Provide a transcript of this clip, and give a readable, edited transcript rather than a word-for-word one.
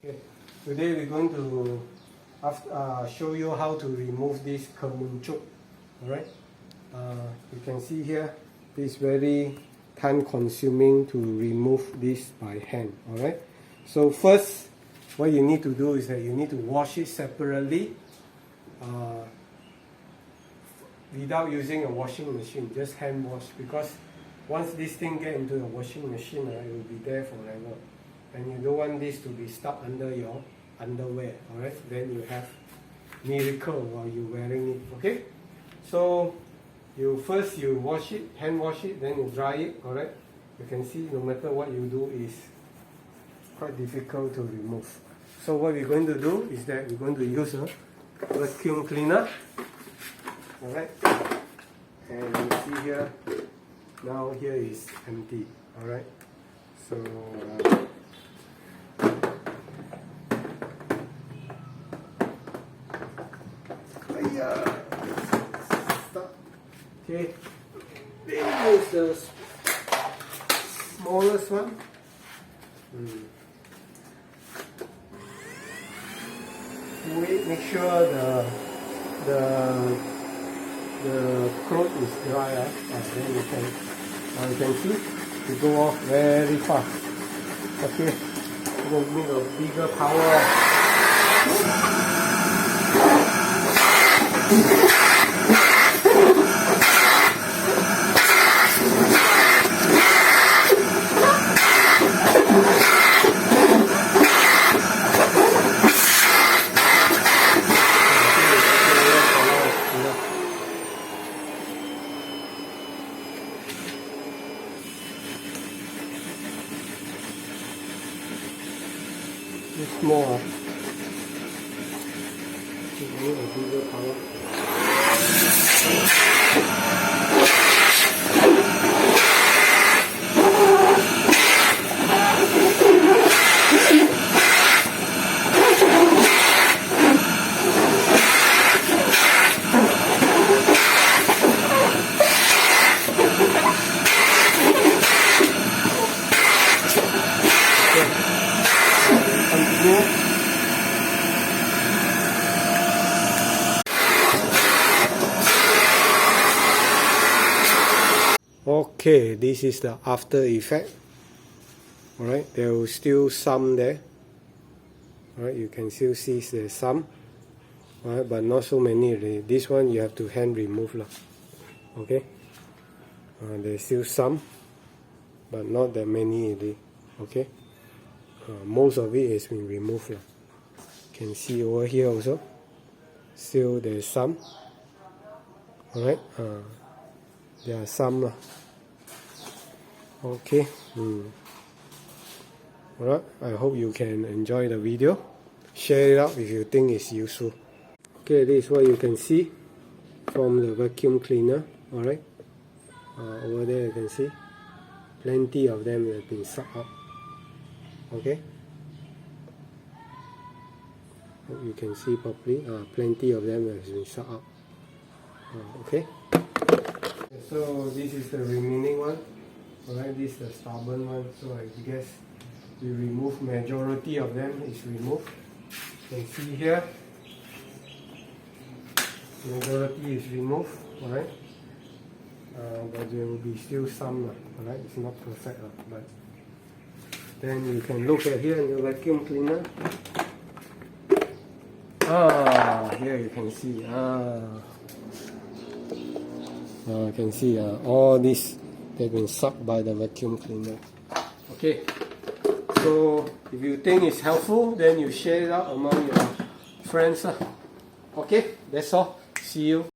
Okay, today we're going to show you how to remove this Kemuncup. Alright, you can see here, it's very time consuming to remove this by hand. Alright, so first what you need to do is that you need to wash it separately without using a washing machine, just hand wash, because once this thing get into the washing machine, it will be there forever. And you don't want this to be stuck under your underwear, alright? Then you have miracle while you're wearing it, okay? So you wash it, hand wash it, then you dry it, alright? You can see no matter what you do is quite difficult to remove. So what we're going to do is that we're going to use a vacuum cleaner, alright? And you see here, now here is empty, alright? So okay, this is the smallest one. Make sure the cloth is dry, then you can see it go off very fast. Okay, I'm going to make a bigger power. It's more. Give me a bigger power. Okay, this is the after effect. Alright, there was still some there. Alright, you can still see there's some. Alright, but not so many already. This one you have to hand remove lah. Okay, there's still some, but not that many already. Okay, most of it has been removed lah. You can see over here also, still there's some. Alright, there are some lah. Okay, alright, I hope you can enjoy the video. Share it out if you think it's useful. Okay, this is what you can see from the vacuum cleaner. Alright, over there you can see plenty of them have been sucked out. Okay, hope you can see properly. Plenty of them have been sucked out. Okay, so this is the remaining one. Alright, this is the stubborn one, so I guess we remove majority of them is removed. You can see here, majority is removed. Alright, but there will be still some. Alright, it's not perfect, but then you can look at here in the vacuum cleaner. Here you can see. You can see all this. They've been sucked by the vacuum cleaner. Okay, so if you think it's helpful, then you share it out among your friends. Okay, that's all. See you.